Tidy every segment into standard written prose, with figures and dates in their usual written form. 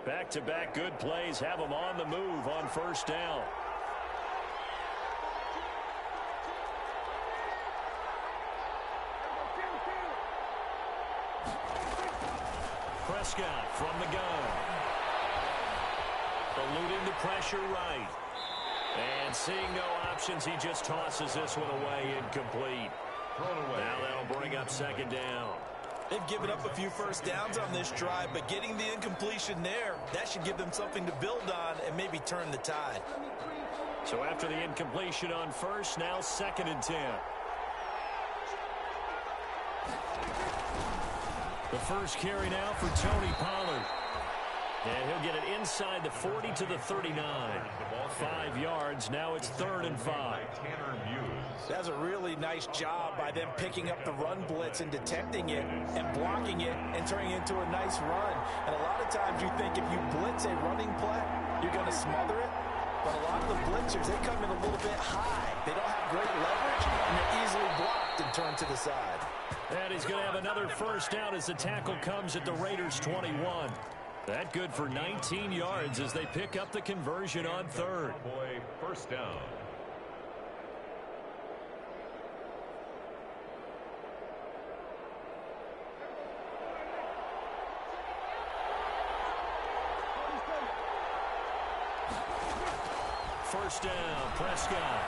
Back-to-back good plays have them on the move on first down. Prescott from the gun. Eluding the pressure right. And seeing no options, he just tosses this one away, incomplete. Now that'll bring up second down. They've given up a few first downs on this drive, but getting the incompletion there, that should give them something to build on and maybe turn the tide. So after the incompletion on first, now 2nd and 10. The first carry now for Tony Pollard. And he'll get it inside the 40 to the 39. 5 yards. Now it's 3rd and 5. That's a really nice job by them picking up the run blitz and detecting it and blocking it and turning it into a nice run. And a lot of times you think if you blitz a running play, you're going to smother it. But a lot of the blitzers, they come in a little bit high. They don't have great leverage, and they're easily blocked and turned to the side. And he's going to have another first down as the tackle comes at the Raiders' 21. That good for 19 yards as they pick up the conversion on 3rd. First down. First down, Prescott.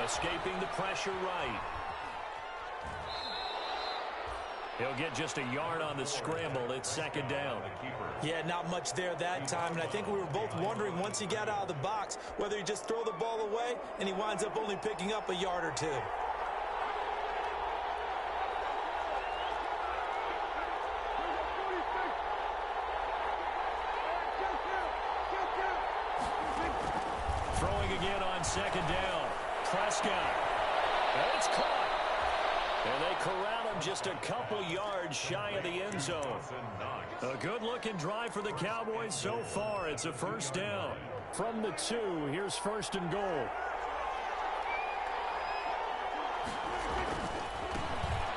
Escaping the pressure right. He'll get just a yard on the scramble. It's 2nd down. Yeah, not much there that time. And I think we were both wondering once he got out of the box whether he just throw the ball away and he winds up only picking up a yard or 2. Throwing again on 2nd down. Prescott. It's caught. And they corral him just a couple yards shy of the end zone. A good-looking drive for the Cowboys so far. It's a first down. From the 2, here's 1st and goal.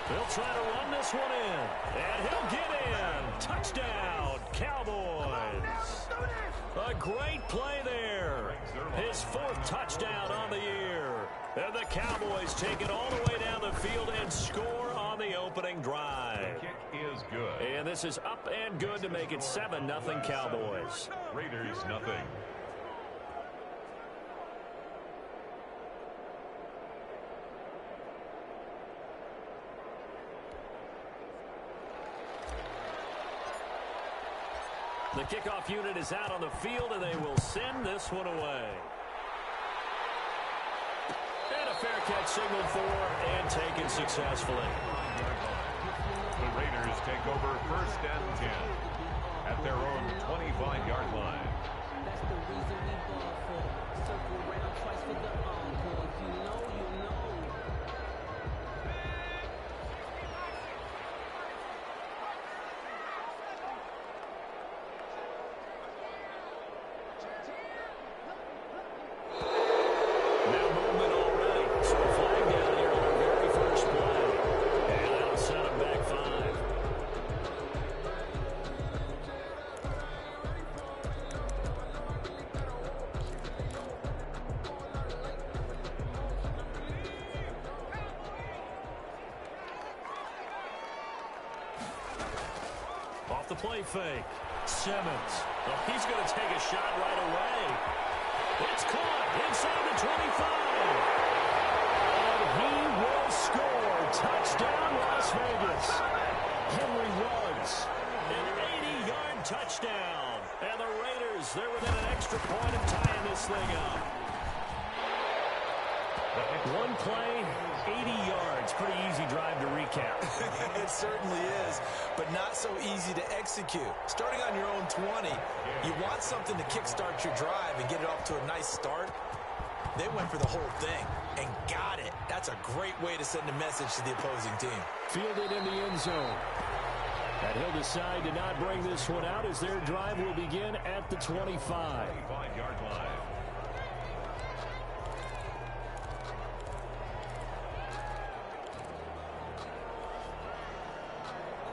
They'll try to run this one in. And he'll get in. Touchdown, Cowboys. A great play there. His 4th touchdown on the year. And the Cowboys take it all the way down the field and score on the opening drive. The kick is good. And this is up and good to make it 7-0 Cowboys. Raiders nothing. The kickoff unit is out on the field, and they will send this one away. And a fair catch signaled for and taken successfully. The Raiders take over 1st and 10 at their own 25-yard line. That's the reason we ball for. Circle around twice for the encore. If you know, you know. The play fake. Simmons. Well, he's going to take a shot right away. It's caught inside the 25. And he will score. Touchdown, Las Vegas. Henry Ruggs. An 80-yard touchdown. And the Raiders, they're within an extra point of tying this thing up. One play, 80 yards. Pretty easy drive to recap. It certainly is, but not so easy to execute. Starting on your own 20, you want something to kickstart your drive and get it off to a nice start. They went for the whole thing and got it. That's a great way to send a message to the opposing team. Fielded in the end zone. And he'll decide to not bring this one out as their drive will begin at the 25. 25-yard line.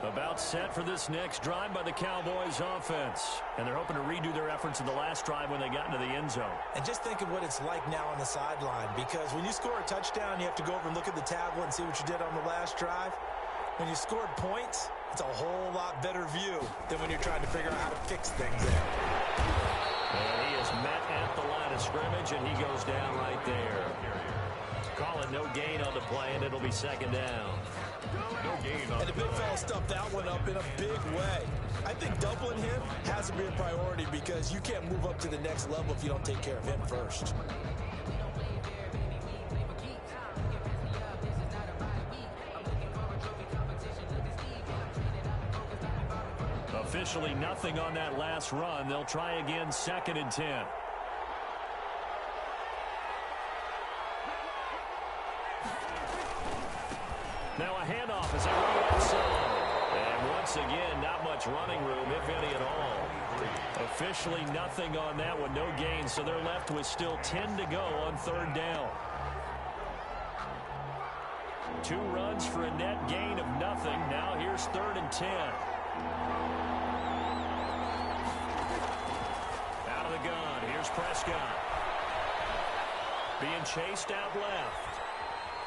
About set for this next drive by the Cowboys offense. And they're hoping to redo their efforts in the last drive when they got into the end zone. And just think of what it's like now on the sideline, because when you score a touchdown, you have to go over and look at the tablet and see what you did on the last drive. When you scored points, it's a whole lot better view than when you're trying to figure out how to fix things there. And he is met at the line of scrimmage, and he goes down right there. Call it no gain on the play, and it'll be second down. No gain on And the big fella stuffed that one up in a big way. I think doubling him has to be a priority because you can't move up to the next level if you don't take care of him first. Officially nothing on that last run. They'll try again, 2nd and 10. Now a handoff as they run outside. And once again, not much running room, if any at all. Officially nothing on that one, no gain, so they're left with still 10 to go on 3rd down. 2 runs for a net gain of nothing. Now here's 3rd and 10. Out of the gun, here's Prescott. Being chased out left.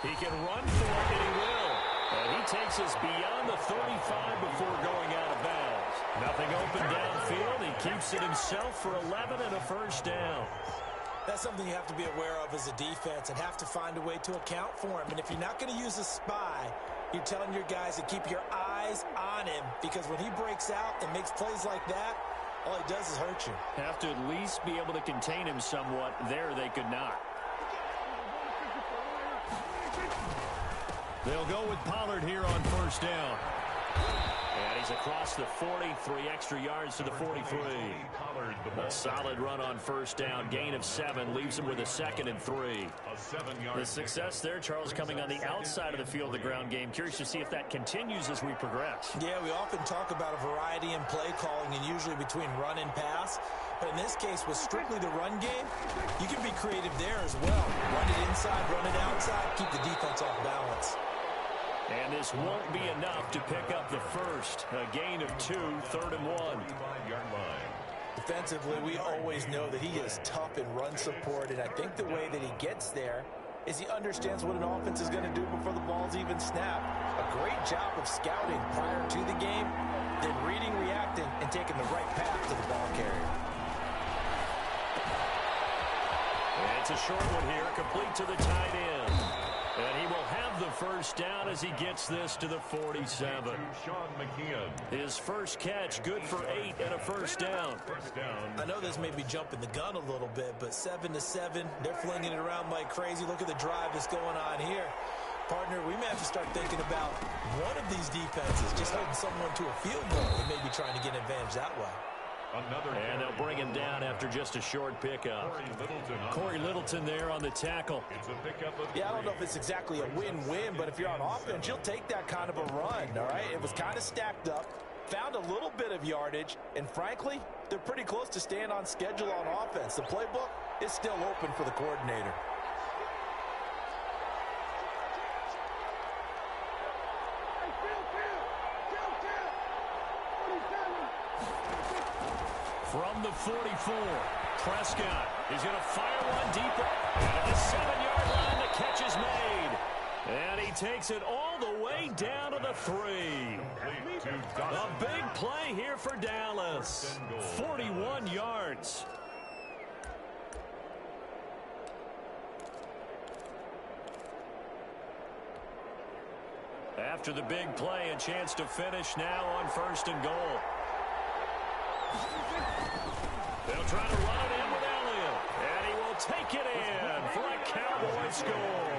He can run for it, and he will. And he takes us beyond the 35 before going out of bounds. Nothing open downfield. He keeps it himself for 11 and a 1st down. That's something you have to be aware of as a defense and have to find a way to account for him. And if you're not going to use a spy, you're telling your guys to keep your eyes on him, because when he breaks out and makes plays like that, all he does is hurt you. Have to at least be able to contain him somewhat. There they could not. They'll go with Pollard here on 1st down. And he's across the 40, 3 extra yards to the 43. A solid run on 1st down. Gain of 7 leaves him with a 2nd and 3. The success there, Charles, coming on the outside of the field, the ground game. Curious to see if that continues as we progress. Yeah, we often talk about a variety in play calling and usually between run and pass. But in this case, with strictly the run game, you can be creative there as well. Run it inside, run it outside, keep the defense off balance. And this won't be enough to pick up the first. A gain of 2, 3rd and 1. Defensively, we always know that he is tough in run support, and I think the way that he gets there is he understands what an offense is going to do before the ball's even snapped. A great job of scouting prior to the game, then reading, reacting, and taking the right path to the ball carrier. And it's a short one here, complete to the tight end. And he will have the 1st down as he gets this to the 47. His first catch, good for 8 and a 1st down. I know this may be jumping the gun a little bit, but 7-7, they're flinging it around like crazy. Look at the drive that's going on here. Partner, we may have to start thinking about one of these defenses just holding someone to a field goal and maybe trying to get an advantage that way. And they'll bring him down after just a short pickup. Corey Littleton there on the tackle. Yeah, I don't know if it's exactly a win-win, but if you're on offense, you'll take that kind of a run, all right? It was kind of stacked up, found a little bit of yardage, and frankly, they're pretty close to staying on schedule on offense. The playbook is still open for the coordinator. From the 44, Prescott is going to fire one deep at the 7-yard line. The catch is made. And he takes it all the way down to the 3. A big play here for Dallas. 41 yards. After the big play, a chance to finish now on 1st and goal. They'll try to run it in with Elliott, and he will take it in for a Cowboy score.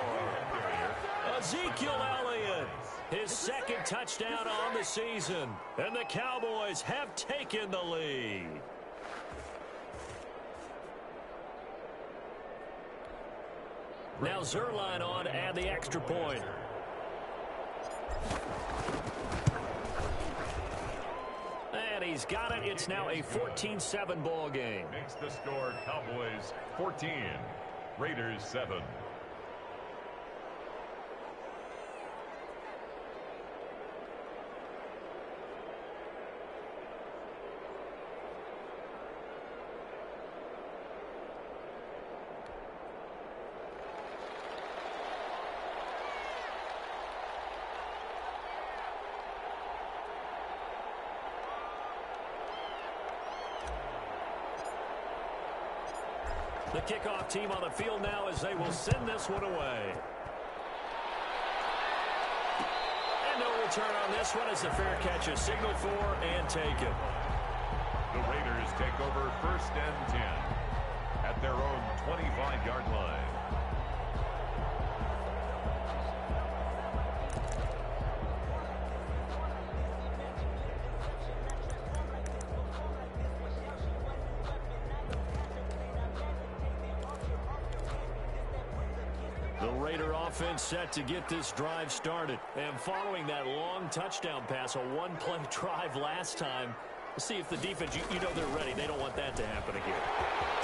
Ezekiel Elliott, his 2nd touchdown on the season, and the Cowboys have taken the lead. Now Zerline on to add the extra point. And he's got it. It's now a 14-7 ball game. Makes the score Cowboys 14, Raiders 7. The kickoff team on the field now as they will send this one away. And no return on this one as the fair catch is signaled for and taken. The Raiders take over 1st and 10 at their own 25-yard line. The Raider offense set to get this drive started. And following that long touchdown pass, a one-play drive last time, we'll see if the defense, you know they're ready. They don't want that to happen again.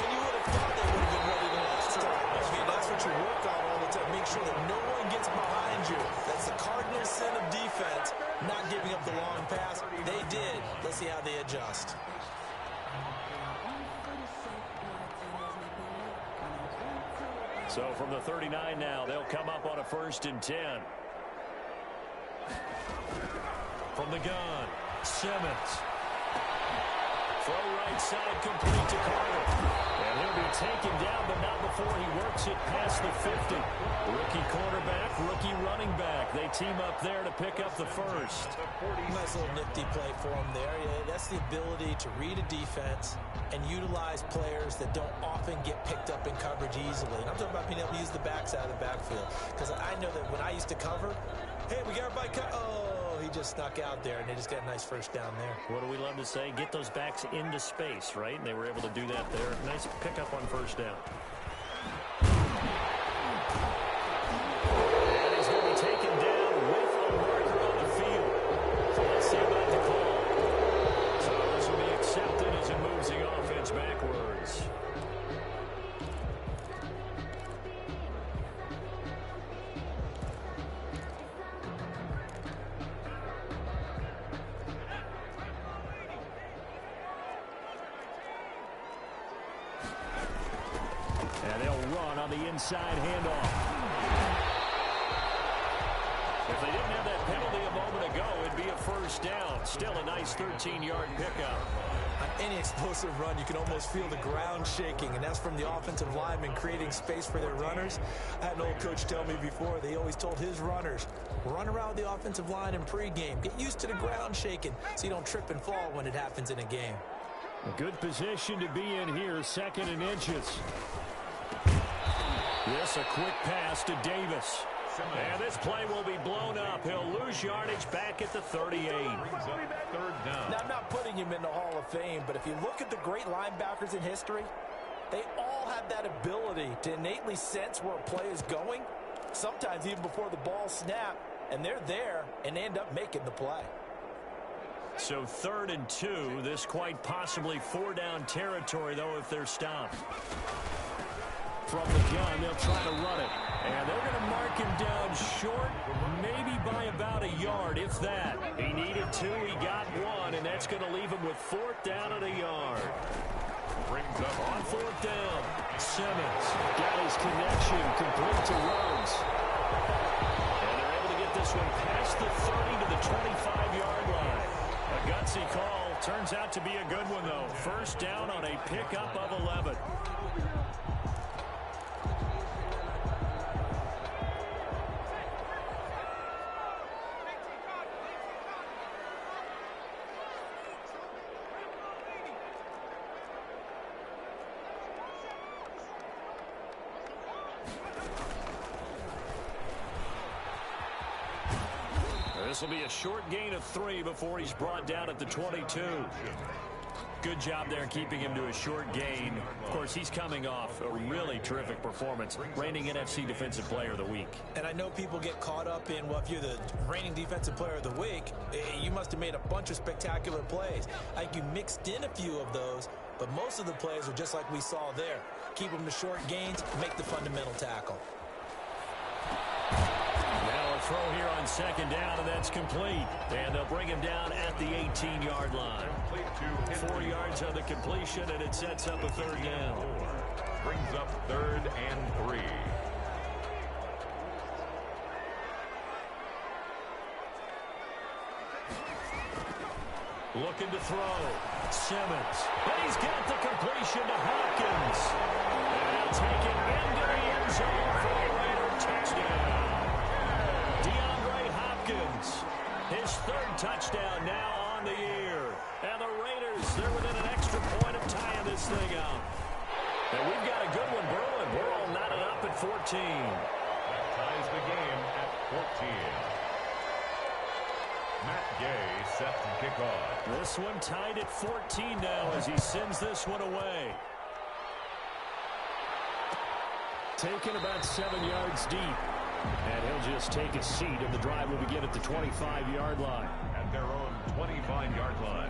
And you would have thought they would have been ready the last time. I mean, that's what you work on all the time. Make sure that no one gets behind you. That's the cardinal sin of defense, not giving up the long pass. They did. Let's see how they adjust. So from the 39 now, they'll come up on a 1st and 10. From the gun, Simmons. Throw right side complete to Carter. And he'll be taken down, but not before he works it past the 50. Rookie quarterback, rookie running back. They team up there to pick up the first. Nice little nifty play for him there. Yeah, that's the ability to read a defense and utilize players that don't often get picked up in coverage easily. And I'm talking about being able to use the backs out of the backfield. Because I know that when I used to cover, hey, we got everybody cut. Oh, he just snuck out there, and they just got a nice first down there. What do we love to say? Get those backs into space, right? And they were able to do that there. Nice pickup on 1st down. And he's going to be taken down with a marker on the field. So let's see about the call. So this will be accepted as it moves the offense backwards. And they'll run on the inside handoff. If they didn't have that penalty a moment ago, it'd be a 1st down. Still a nice 13-yard pickup. On any explosive run, you can almost feel the ground shaking, and that's from the offensive linemen creating space for their runners. I had an old coach tell me before, they always told his runners, run around the offensive line in pregame. Get used to the ground shaking so you don't trip and fall when it happens in a game. A good position to be in here, 2nd and inches. This a quick pass to Davis. And this play will be blown up. He'll lose yardage back at the 38. 3rd down. Now, I'm not putting him in the Hall of Fame, but if you look at the great linebackers in history, they all have that ability to innately sense where a play is going, sometimes even before the ball snapped, and they're there and end up making the play. So 3rd and 2, this quite possibly 4-down territory, though, if they're stopped. From the gun, they'll try to run it. And they're going to mark him down short, maybe by about a yard, if that. He needed 2, he got 1, and that's going to leave him with 4th down at a yard. Brings up On 4th down, Simmons got his connection complete to Rhodes. And they're able to get this one past the 30 to the 25-yard line. A gutsy call. Turns out to be a good one, though. 1st down on a pickup of 11. This will be a short gain of 3 before he's brought down at the 22. Good job there keeping him to a short gain. Of course, he's coming off a really terrific performance, reigning NFC Defensive Player of the Week. And I know people get caught up in, well, if you're the reigning Defensive Player of the Week, you must have made a bunch of spectacular plays. I think you mixed in a few of those, but most of the plays are just like we saw there. Keep them to short gains, make the fundamental tackle. Now a throw here on 2nd down, and that's complete. And they'll bring him down at the 18-yard line. 4 yards on the completion, and it sets up a 3rd down. Brings up 3rd and 3. Looking to throw. Simmons. And he's got the completion to Hopkins. And He'll take it into the end zone for a Raider touchdown. DeAndre Hopkins, his third touchdown now on the year. And the Raiders, they're within an extra point of tying this thing up. And we've got a good one, Berlin. We're all knotted up at 14. That ties the game at 14. Matt Gay set to kick off. This one tied at 14 now as he sends this one away. Taken about 7 yards deep. And he'll just take a seat, and the drive will begin at the 25-yard line. At their own 25-yard line.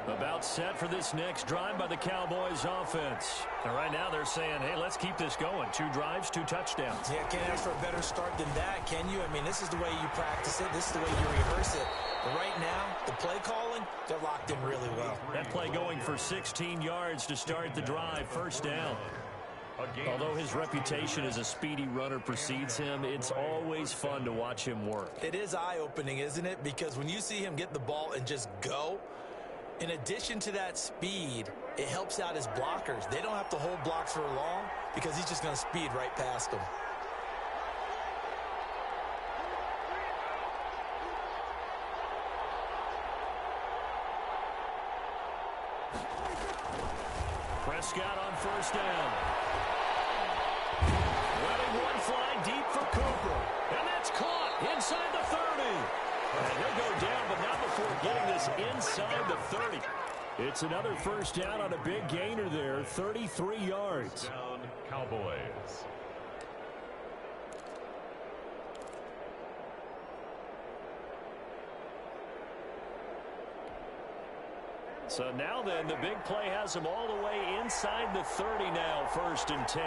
About set for this next drive by the Cowboys offense. And right now they're saying, hey, let's keep this going. 2 drives, 2 touchdowns. Yeah, can't ask for a better start than that, can you? I mean, this is the way you practice it. This is the way you rehearse it. But right now, the play calling, they're locked in really well. That play going for 16 yards to start the drive. First down. Although his reputation as a speedy runner precedes him, it's always fun to watch him work. It is eye-opening, isn't it? Because when you see him get the ball and just go, in addition to that speed, it helps out his blockers. They don't have to hold blocks for long because he's just going to speed right past them. Prescott on first down. Letting one fly deep for Cooper. And that's caught inside the 30. And he'll go down, but not before getting this inside the 30. It's another first down on a big gainer there, 33 yards. Down Cowboys. So now then, the big play has him all the way inside the 30 now, 1st and 10.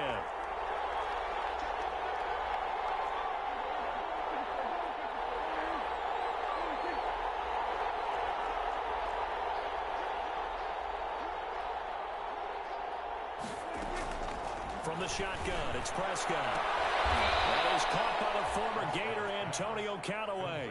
From the shotgun, it's Prescott. That is caught by the former Gator Antonio Callaway.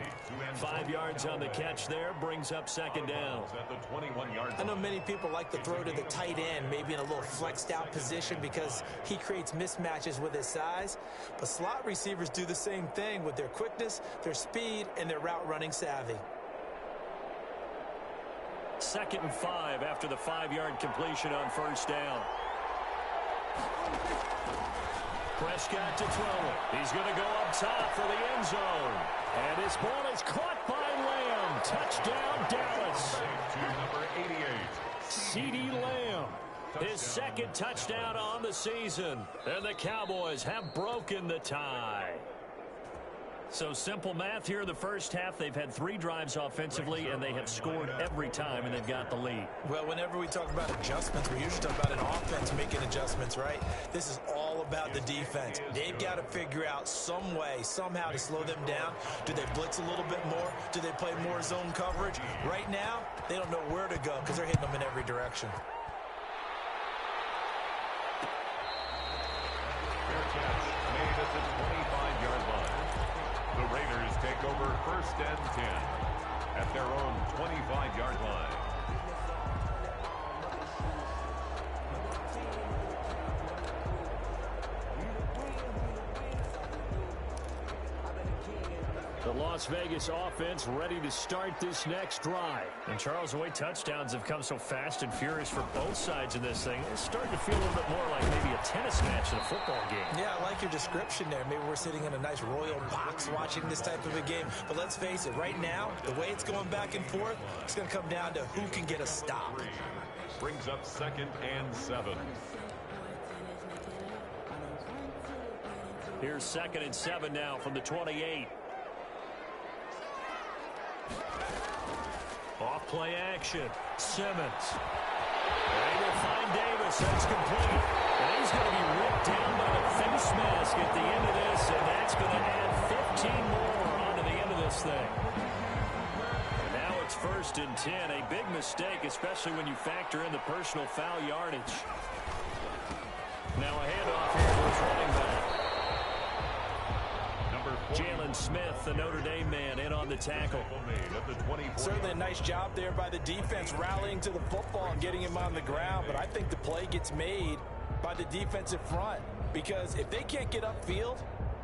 5 yards on the catch there, brings up second down. At the 21-yard I know many people like to throw to the tight end, maybe in a little flexed out position because he creates mismatches with his size. But slot receivers do the same thing with their quickness, their speed, and their route running savvy. 2nd and 5 after the 5-yard completion on first down. Prescott to throw it. He's going to go up top for the end zone. And his ball is caught by Lamb. Touchdown, Dallas. to number 88. CeeDee Lamb. His 2nd touchdown on the season. And the Cowboys have broken the tie. So simple math here in the first half. They've had 3 drives offensively, and they have scored every time, and they've got the lead. Well, whenever we talk about adjustments, we usually talk about an offense making adjustments, right? This is all about the defense. They've got to figure out some way, somehow to slow them down. Do they blitz a little bit more? Do they play more zone coverage? Right now, they don't know where to go because they're hitting them in every direction. Fair catch made at the 25-yard line. The Raiders take over 1st and 10 at their own 25-yard line. The Las Vegas offense ready to start this next drive. And Charles, the way touchdowns have come so fast and furious for both sides in this thing, it's starting to feel a little bit more like maybe a tennis match in a football game. Yeah, I like your description there. Maybe we're sitting in a nice royal box watching this type of a game. But let's face it, right now, the way it's going back and forth, it's going to come down to who can get a stop. Brings up 2nd and 7. Here's 2nd and 7 now from the 28. Off play action. Simmons. They will find Davis. That's complete. And he's going to be ripped down by the face mask at the end of this, and that's going to add 15 more onto the end of this thing. And now it's 1st 1st and 10. A big mistake, especially when you factor in the personal foul yardage. Now a handoff here to his running back. Jalen Smith, the Notre Dame man, in on the tackle. Certainly a nice job there by the defense, rallying to the football and getting him on the ground. But I think the play gets made by the defensive front, because if they can't get upfield,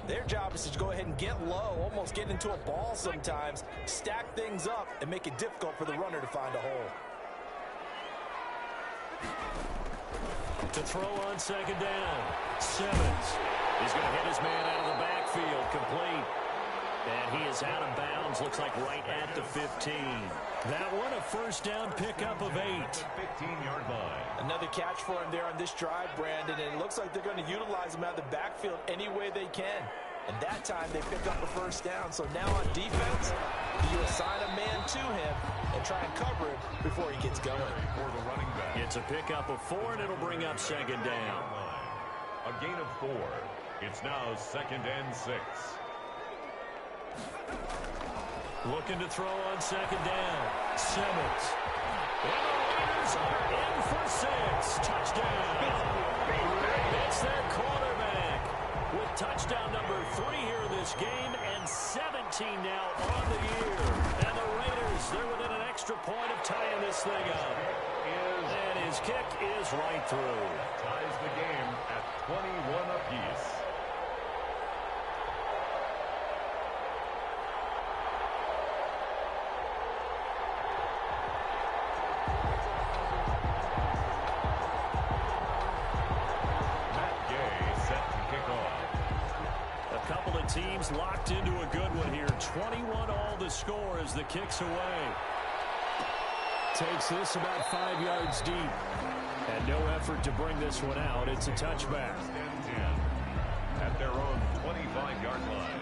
their job is to go ahead and get low, almost get into a ball sometimes, stack things up, and make it difficult for the runner to find a hole. To throw on 2nd down, Simmons. He's going to hit his man out of the backfield, complete. And he is out of bounds, looks like right at the 15. That one, a 1st down pickup of 8. 15-yard line. Another catch for him there on this drive, Brandon, and it looks like they're going to utilize him out of the backfield any way they can. And that time they pick up a 1st down. So now on defense, you assign a man to him and try and cover him before he gets going. For the running back. It's a pickup of 4, and it'll bring up 2nd down. A gain of 4. It's now 2nd and 6. Looking to throw on 2nd down. Simmons. And the Raiders are in for 6. Touchdown. It's their quarterback with touchdown number 3 here in this game, and 17 now on the year. And the Raiders, they're within an extra point of tying this thing up. And his kick is right through. Ties the game at 21 apiece. Teams locked into a good one here. 21 all the score as the kick's away. Takes this about 5 yards deep. And no effort to bring this one out. It's a touchback. At their own 25-yard line.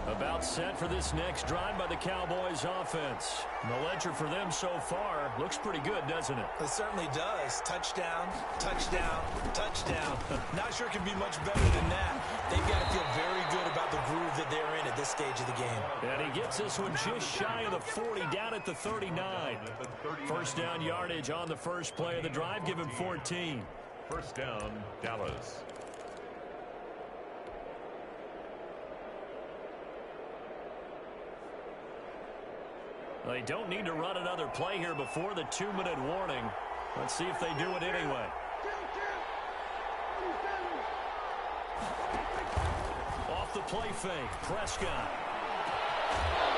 About set for this next drive by the Cowboys offense. The ledger for them so far looks pretty good, doesn't it? It certainly does. Touchdown, touchdown, touchdown. Not sure it can be much better than that. They've got to feel very good about the groove that they're in at this stage of the game. And he gets this one just shy of the 40, down at the 39. 1st down yardage on the first play of the drive. Give him 14. 1st down, Dallas. They don't need to run another play here before the 2-minute warning. Let's see if they do it anyway. Off the play fake, Prescott.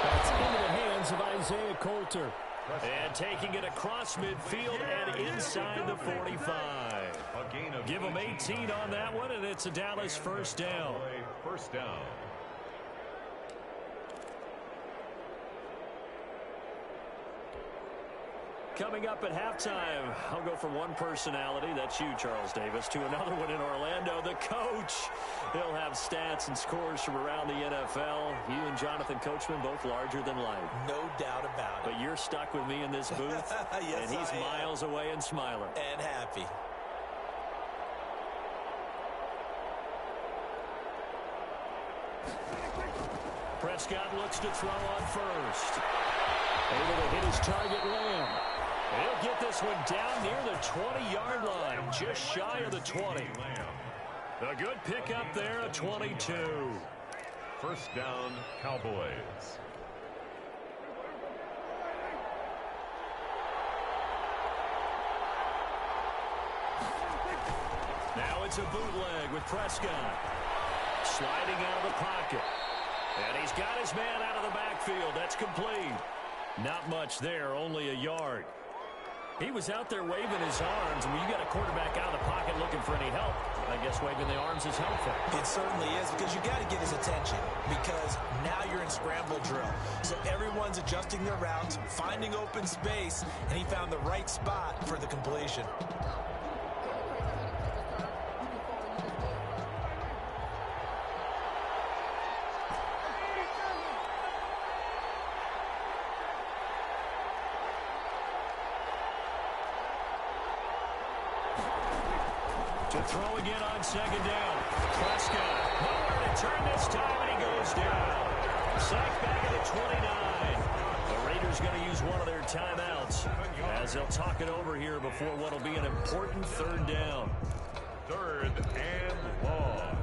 That's into the hands of Isaiah Coulter. And taking it across midfield and inside the 45. Give them 18 on that one, and it's a Dallas 1st down. 1st down. Coming up at halftime, I'll go from one personality, that's you, Charles Davis, to another one in Orlando, the coach. He'll have stats and scores from around the NFL. You and Jonathan Coachman, both larger than life. No doubt about it. But you're stuck with me in this booth, yes, and he's miles away and smiling. And happy. Prescott looks to throw on 1st. Able to hit his target, Lamb. He'll get this one down near the 20-yard line, just shy of the 20. A good pickup there, a 22. 1st down, Cowboys. Now it's a bootleg with Prescott. Sliding out of the pocket. And he's got his man out of the backfield. That's complete. Not much there, only a yard. He was out there waving his arms. When you got a quarterback out of the pocket looking for any help, I guess waving the arms is helpful. It certainly is, because you got to get his attention, because now you're in scramble drill. So everyone's adjusting their routes, finding open space, and he found the right spot for the completion. To throw again on second down. Prescott, nowhere to turn this time, and he goes down. Sacked back at the 29. The Raiders going to use one of their timeouts as they'll talk it over here before what will be an important third down. Third and long.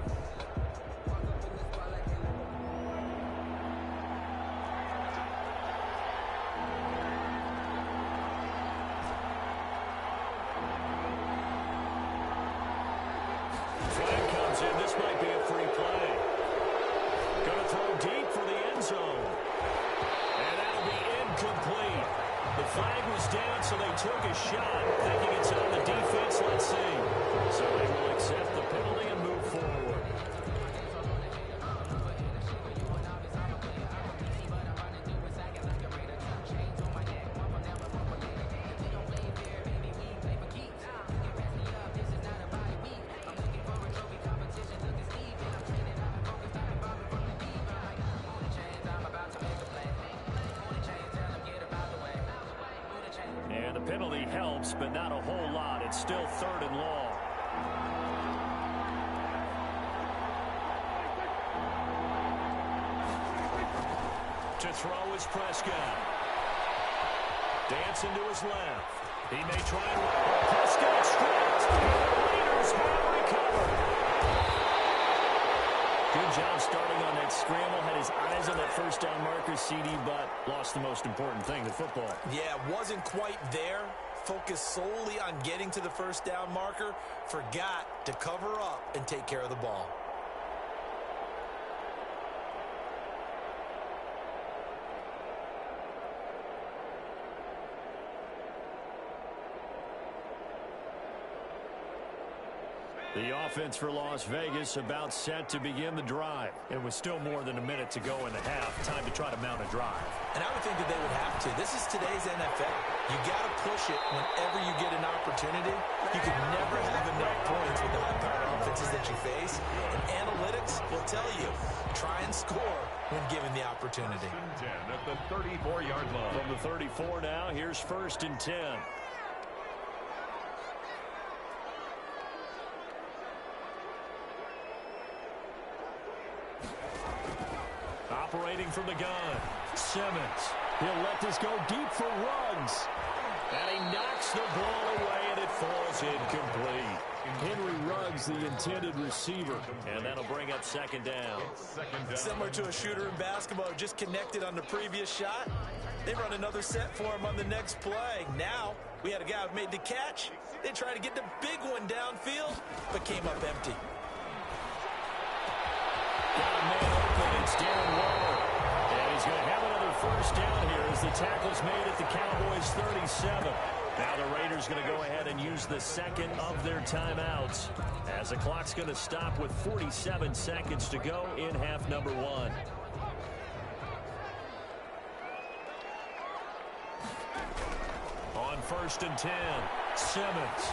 Flag comes in. This might be a free play. Going to throw deep for the end zone. And that'll be incomplete. The flag was down, so they took a shot, thinking it's on the defense. Let's see. So they will accept the penalty and move forward. And the penalty helps, but not a whole lot. It's still third and long. To throw is Prescott. Dancing to his left. He may try and run. Prescott stripped. The Raiders have recovered. Good job starting on that scramble. Had his eyes on that first down marker, CD, but lost the most important thing, the football. Yeah, wasn't quite there. Focused solely on getting to the first down marker. Forgot to cover up and take care of the ball. The offense for Las Vegas about set to begin the drive. It was still more than a minute to go in the half. Time to try to mount a drive. And I would think that they would have to. This is today's NFL. You got to push it whenever you get an opportunity. You can never have enough points with the high-powered offenses that you face. And analytics will tell you, try and score when given the opportunity. 10 at the 34-yard line. From the 34 now, here's 1st and 10. Operating from the gun, Simmons. He'll let this go deep for Ruggs. And he knocks the ball away, and it falls incomplete. Henry Ruggs, the intended receiver. And that'll bring up second down. Similar to a shooter in basketball, just connected on the previous shot. They run another set for him on the next play. Now, we had a guy who made the catch. They tried to get the big one downfield, but came up empty. Got a man open. It's down low. And he's going to have another first down here as the tackle's made at the Cowboys' 37. Now the Raiders going to go ahead and use the second of their timeouts as the clock's going to stop with 47 seconds to go in half number 1. On 1st and 10, Simmons.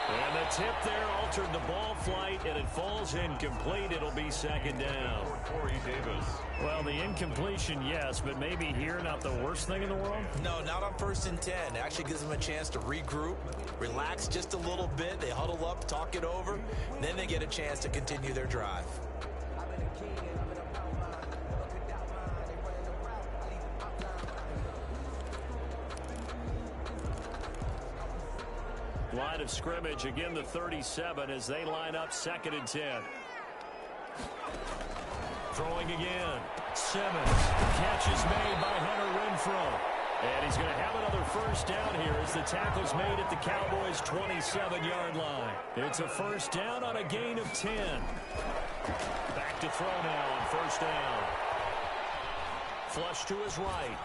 And the tip there altered the ball flight, and it falls incomplete. It'll be second down. Corey Davis. Well, the incompletion, yes, but maybe here not the worst thing in the world? No, not on 1st and 10. It actually gives them a chance to regroup, relax just a little bit. They huddle up, talk it over. Then they get a chance to continue their drive. Line of scrimmage, again the 37 as they line up 2nd and 10. Throwing again. Simmons. Catch is made by Hunter Renfrow. And he's going to have another first down here as the tackle's made at the Cowboys' 27-yard line. It's a first down on a gain of 10. Back to throw now on first down. Flush to his right.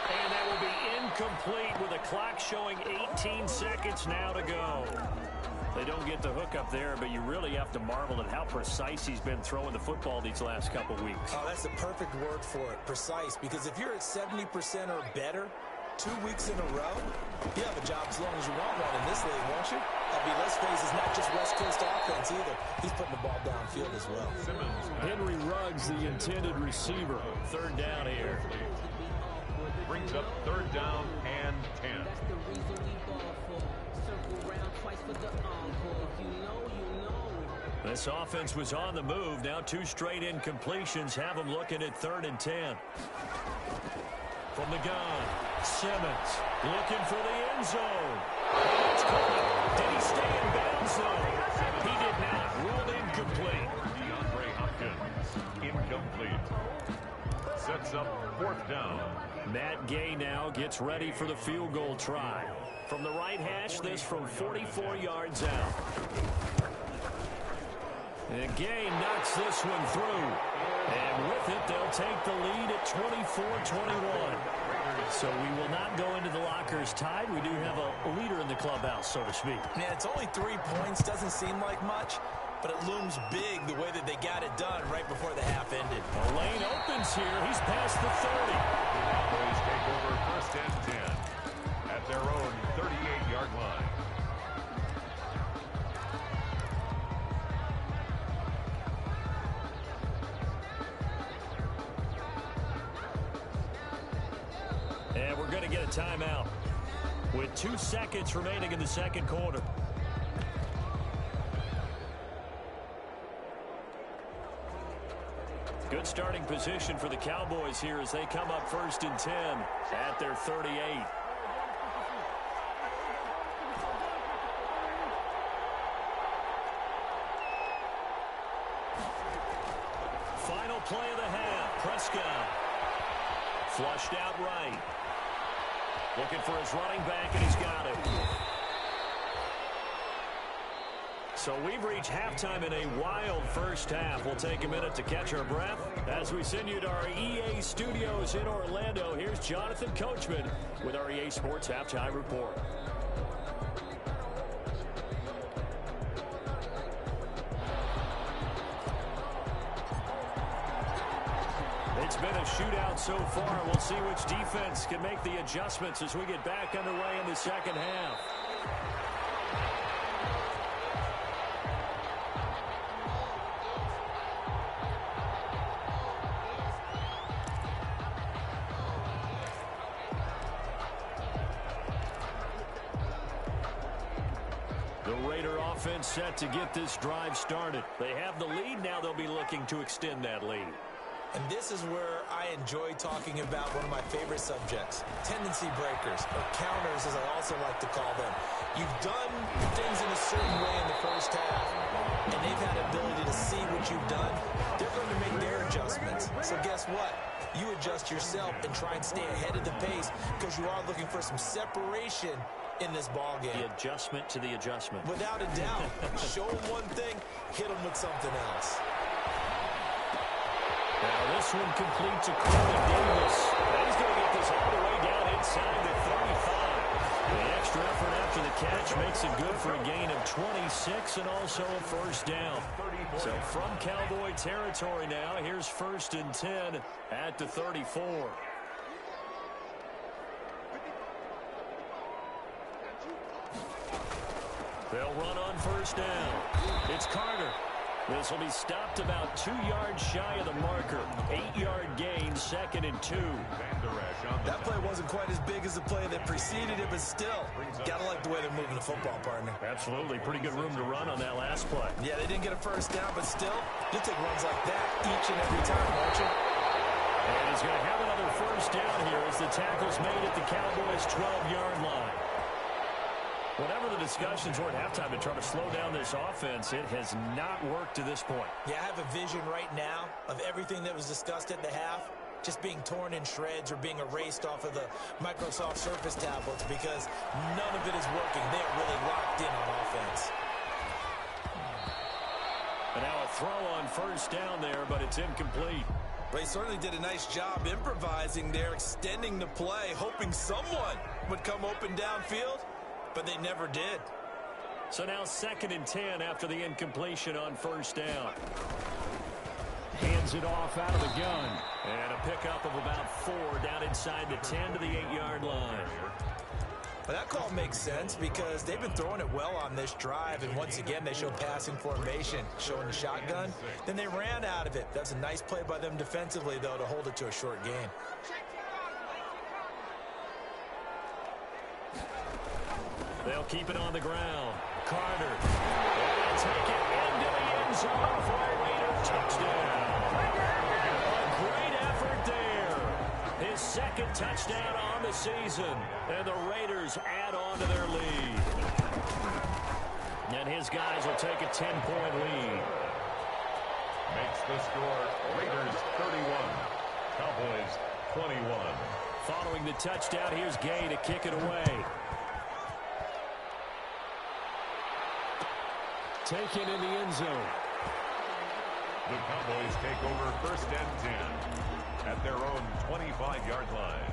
And that will be incomplete with the clock showing 18 seconds now to go. They don't get the hook up there, but you really have to marvel at how precise he's been throwing the football these last couple weeks. Oh, that's the perfect word for it, precise, because if you're at 70% or better 2 weeks in a row, you have a job as long as you want one in this league, won't you? Let's face it's not just West Coast offense either. He's putting the ball downfield as well. Henry Ruggs, the intended receiver. 3rd down here. Bring brings up third down and 10. That's the reason we ball for. Circle round twice for the encore. If you know, you know. This offense was on the move. Now 2 straight incompletions have them looking at 3rd and 10. From the gun, Simmons looking for the end zone. It's caught. Did he stay in bounds, though? He did not. Ruled incomplete. DeAndre Hopkins, incomplete. Sets up 4th down. Matt Gay now gets ready for the field goal try. From the right hash, this from 44 yards out. And Gay knocks this one through. And with it, they'll take the lead at 24-21. So we will not go into the lockers tied. We do have a leader in the clubhouse, so to speak. Yeah, it's only 3 points. Doesn't seem like much, but it looms big the way that they got it done right before the half ended. A lane opens here. He's past the 30. The Cowboys take over 1st and 10 at their own 38-yard line. And we're going to get a timeout with 2 seconds remaining in the second quarter. Good starting position for the Cowboys here as they come up 1st and 10 at their 38. Final play of the half. Prescott flushed out right. Looking for his running back, and he's got it. So we've reached halftime in a wild first half. We'll take a minute to catch our breath as we send you to our EA studios in Orlando. Here's Jonathan Coachman with our EA Sports Halftime Report. It's been a shootout so far. We'll see which defense can make the adjustments as we get back underway in the second half. The Raider offense set to get this drive started. They have the lead. Now they'll be looking to extend that lead. And this is where I enjoy talking about one of my favorite subjects, tendency breakers, or counters as I also like to call them. You've done things in a certain way in the first half, and they've had the ability to see what you've done. They're going to make their adjustments. So guess what? You adjust yourself and try and stay ahead of the pace because you are looking for some separation in this ball game. The adjustment to the adjustment. Without a doubt. Show them one thing, hit them with something else. Now this one complete to Corey Davis. He's going to get this all the way down inside the 35. The extra effort after the catch makes it good for a gain of 26 and also a first down. So from Cowboy territory now, here's 1st and 10 at the 34. They'll run on first down. It's Carter. This will be stopped about 2 yards shy of the marker. 8-yard gain, 2nd and 2. That play wasn't quite as big as the play that preceded it, but still, gotta like the way they're moving the football, partner. Absolutely. Pretty good room to run on that last play. Yeah, they didn't get a first down, but still, you take runs like that each and every time, don't you? And he's going to have another first down here as the tackle's made at the Cowboys' 12-yard line. Whatever the discussions were at halftime to try to slow down this offense, it has not worked to this point. Yeah, I have a vision right now of everything that was discussed at the half just being torn in shreds or being erased off of the Microsoft Surface tablets because none of it is working. They are really locked in on offense. And now a throw on first down there, but it's incomplete. But he certainly did a nice job improvising there, extending the play, hoping someone would come open downfield. But they never did. So now 2nd and 10 after the incompletion on first down. Hands it off out of the gun. And a pickup of about 4 down inside the 10 to the 8-yard line. But that call makes sense because they've been throwing it well on this drive. And once again, they showed passing formation, showing the shotgun. Then they ran out of it. That's a nice play by them defensively, though, to hold it to a short gain. They'll keep it on the ground. Carter. And they'll take it into the end zone for a Raider touchdown. A great effort there. His second touchdown on the season. And the Raiders add on to their lead. And his guys will take a 10-point lead. Makes the score Raiders 31, Cowboys 21. Following the touchdown, here's Gay to kick it away. Taken in the end zone. The Cowboys take over first and 10 at their own 25-yard line.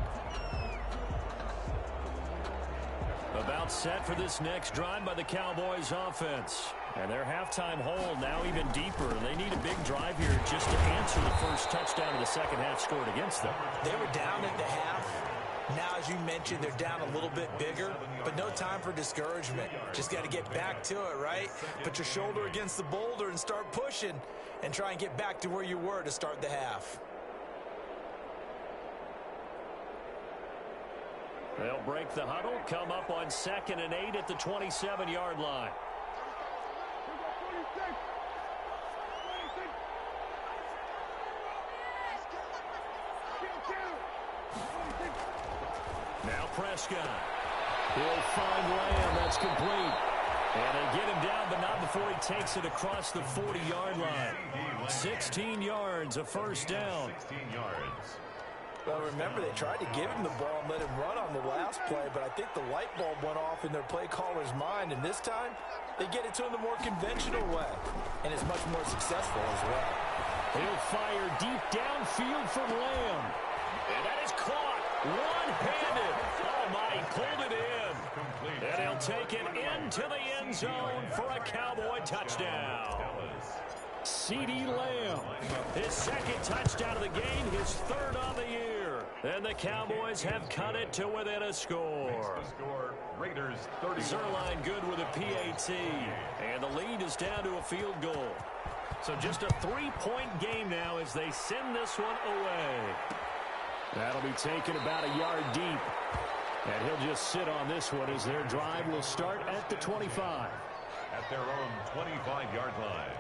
About set for this next drive by the Cowboys offense. And their halftime hole now even deeper. They need a big drive here just to answer the first touchdown of the second half scored against them. They were down at the half. Now, as you mentioned, they're down a little bit bigger, but no time for discouragement. Just got to get back to it, right? Put your shoulder against the boulder and start pushing and try and get back to where you were to start the half. They'll break the huddle, come up on 2nd and 8 at the 27-yard line. Now Prescott. He'll find Lamb. That's complete. And they get him down, but not before he takes it across the 40-yard line. 16 yards, a first down. 16 yards. Well, remember, they tried to give him the ball and let him run on the last play, but I think the light bulb went off in their play caller's mind, and this time they get it to him the more conventional way, and it's much more successful as well. He'll fire deep downfield from Lamb. And that is caught one-handed. Oh, my, he pulled it in. And he'll take it into the end zone for a Cowboy touchdown. CeeDee Lamb, his second touchdown of the game, his third on the year. And the Cowboys have cut it to within a score. Raiders 30. Zerline good with a PAT. And the lead is down to a field goal. So just a 3-point game now as they send this one away. That'll be taken about a yard deep. And he'll just sit on this one as their drive will start at the 25. At their own 25-yard line.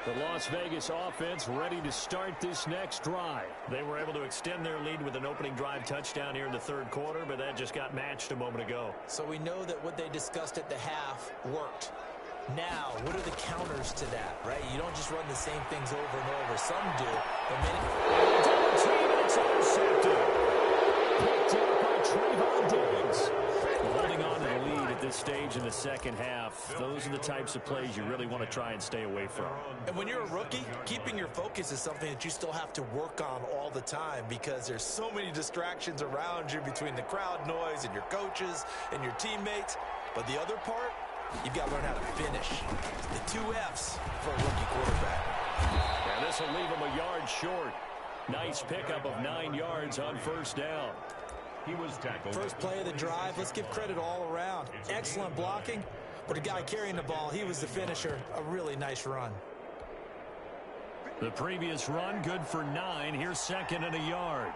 The Las Vegas offense ready to start this next drive. They were able to extend their lead with an opening drive touchdown here in the third quarter, but that just got matched a moment ago. So we know that what they discussed at the half worked. Now, what are the counters to that, right? You don't just run the same things over and over. Some do, but many... Double team, and it's intercepted. Picked up by Trayvon Diggs. Holding on to the lead at this stage in the second half. Those are the types of plays you really want to try and stay away from. And when you're a rookie, keeping your focus is something that you still have to work on all the time because there's so many distractions around you between the crowd noise and your coaches and your teammates. But the other part, you've got to learn how to finish. The 2 F's for a rookie quarterback. And this will leave him a yard short. Nice pickup of 9 yards on first down. He was tackled. First play of the drive, let's give credit all around. Excellent blocking, but the guy carrying the ball, he was the finisher. A really nice run. The previous run, good for 9. Here's 2nd and a yard.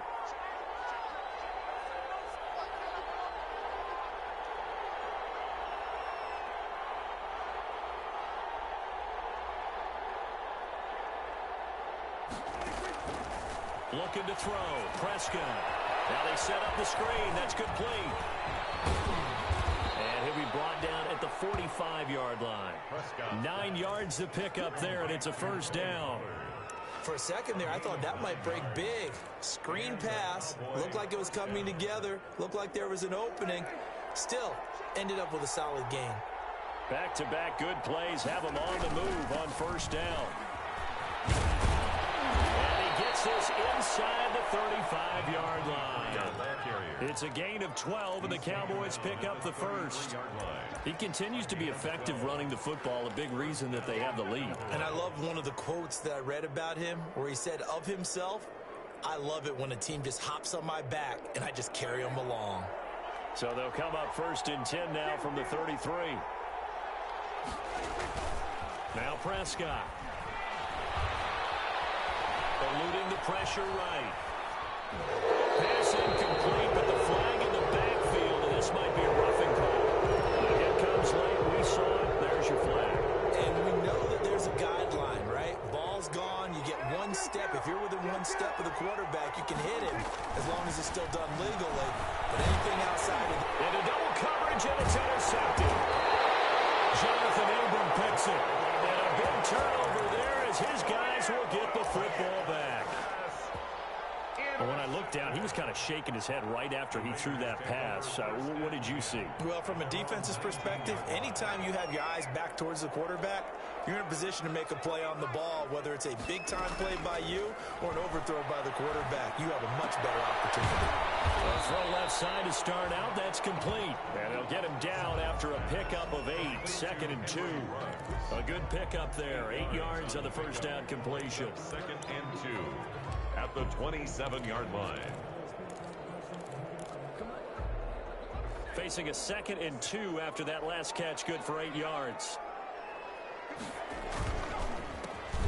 Looking to throw. Prescott. Now they set up the screen. That's complete. And he'll be brought down at the 45-yard line. Prescott. 9 yards to pick up there, and it's a first down. For a second there, I thought that might break big. Screen pass. Looked like it was coming together. Looked like there was an opening. Still, ended up with a solid gain. Back-to-back good plays have him on the move on first down. Gets this inside the 35-yard line. It's a gain of 12, and the Cowboys pick up the first. He continues to be effective running the football, a big reason that they have the lead. And I love one of the quotes that I read about him where he said of himself, I love it when a team just hops on my back and I just carry them along. So they'll come up 1st and 10 now from the 33. Now Prescott. eluding the pressure right. Pass incomplete, but the flag in the backfield, and this might be a roughing call. It comes late. We saw it. There's your flag. And we know that there's a guideline, right? Ball's gone. You get one step. If you're within one step of the quarterback, you can hit him as long as it's still done legally. But anything outside of into double coverage, and it's intercepted. Jonathan Abram picks it. And a big turnover there as his guys will get the football back. When I looked down, he was kind of shaking his head right after he threw that pass. What did you see? Well, from a defense's perspective, anytime you have your eyes back towards the quarterback, you're in a position to make a play on the ball, whether it's a big-time play by you or an overthrow by the quarterback. You have a much better opportunity. A throw left side to start out. That's complete. And they'll get him down after a pickup of 8. 2nd and 2. A good pickup there. 8 yards on the first down completion. 2nd and 2. At the 27-yard line. Facing a 2nd and 2 after that last catch, good for 8 yards.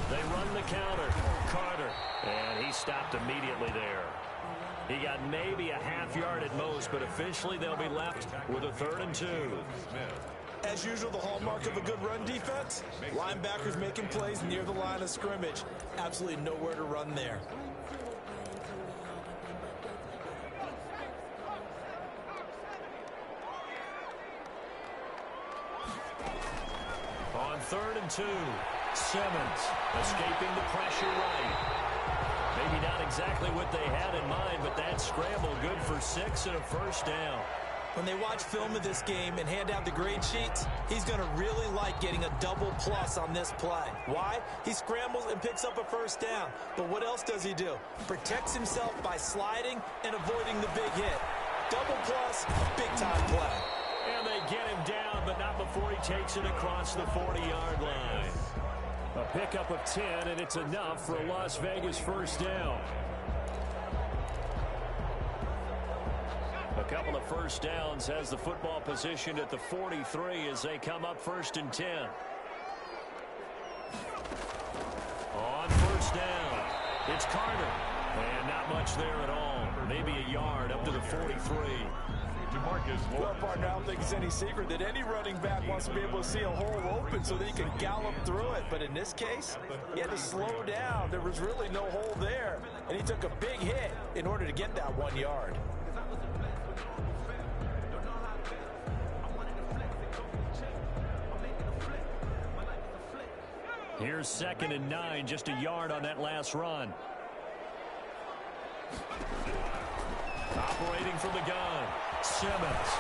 They run the counter. Carter. And he stopped immediately there. He got maybe a half yard at most, but officially they'll be left with a 3rd and 2. As usual, the hallmark of a good run defense, linebackers making plays near the line of scrimmage. Absolutely nowhere to run there. On 3rd and 2, Simmons escaping the pressure right. Maybe not exactly what they had in mind, but that scramble good for 6 and a first down. When they watch film of this game and hand out the grade sheets, he's going to really like getting a double plus on this play. Why? He scrambles and picks up a first down. But what else does he do? Protects himself by sliding and avoiding the big hit. Double plus, big-time play. And they get him down, but not before he takes it across the 40-yard line. A pickup of 10, and it's enough for a Las Vegas first down. A couple of first downs has the football positioned at the 43 as they come up 1st and 10. On first down, it's Carter. And not much there at all. Maybe a yard up to the 43. Well, partner, I don't think it's any secret that any running back wants to be able to see a hole open so that he can gallop through it. But in this case, he had to slow down. There was really no hole there. And he took a big hit in order to get that 1 yard. Here's 2nd and 9, just a yard on that last run. Operating from the gun, Simmons.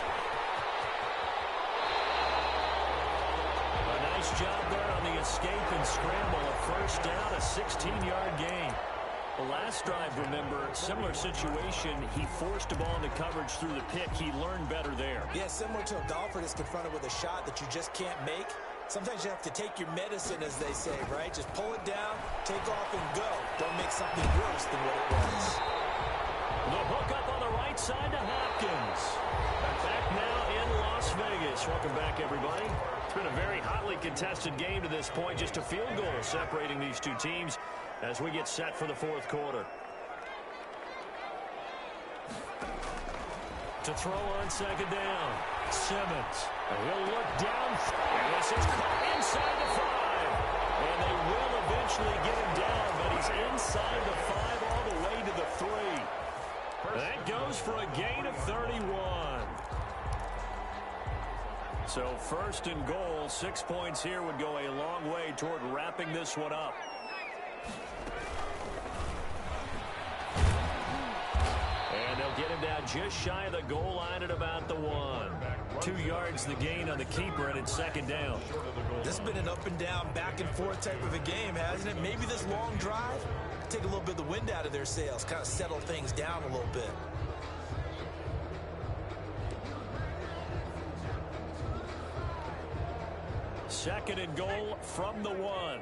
A nice job there on the escape and scramble. A first down, a 16-yard gain. The last drive, remember, similar situation. He forced a ball into coverage through the pick. He learned better there. Yeah, similar to a golfer that's confronted with a shot that you just can't make. Sometimes you have to take your medicine, as they say, right? Just pull it down, take off, and go. Don't make something worse than what it was. The hook up on the right side to Hopkins. Back now in Las Vegas. Welcome back, everybody. It's been a very hotly contested game to this point. Just a field goal separating these two teams as we get set for the 4th quarter. To throw on 2nd down, Simmons. He'll look down. And this is caught inside the 5. And they will eventually get him down, but he's inside the 5 all the way to the 3. That goes for a gain of 31. So 1st and goal, 6 points here would go a long way toward wrapping this one up. And they'll get him down just shy of the goal line at about the 1. 2 yards the gain on the keeper, and it's 2nd down. This has been an up and down, back and forth type of a game, hasn't it? Maybe this long drive, take a little bit of the wind out of their sails, kind of settle things down a little bit. Second and goal from the 1.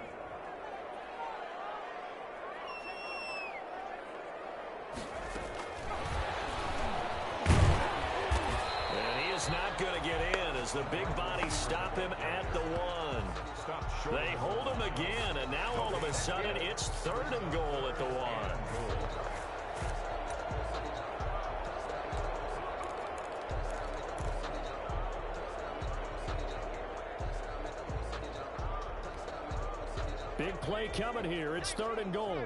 And he is not going to get in as Does the big body stop him at the 1? They hold him again, and now all of a sudden it's 3rd and goal at the 1. Big play coming here. It's 3rd and goal.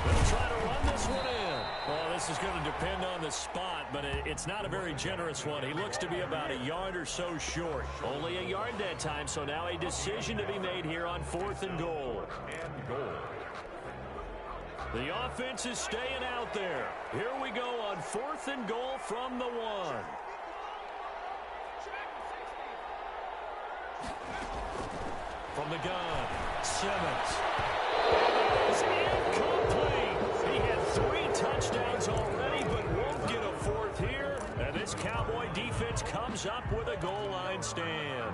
They'll try to run this one in. Well, this is going to depend on the spot, but it's not a very generous one. He looks to be about a yard or so short. Only a yard that time, so now a decision to be made here on 4th and goal. The offense is staying out there. Here we go on 4th and goal from the 1. From the gun, Simmons. It's incomplete. He had 3 touchdowns already, but won't get a 4th here. And this Cowboy defense comes up with a goal line stand.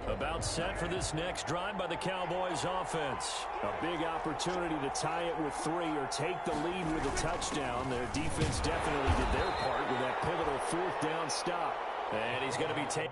About set for this next drive by the Cowboys offense. A big opportunity to tie it with 3 or take the lead with a touchdown. Their defense definitely did their part with that pivotal 4th down stop. And he's going to be taken.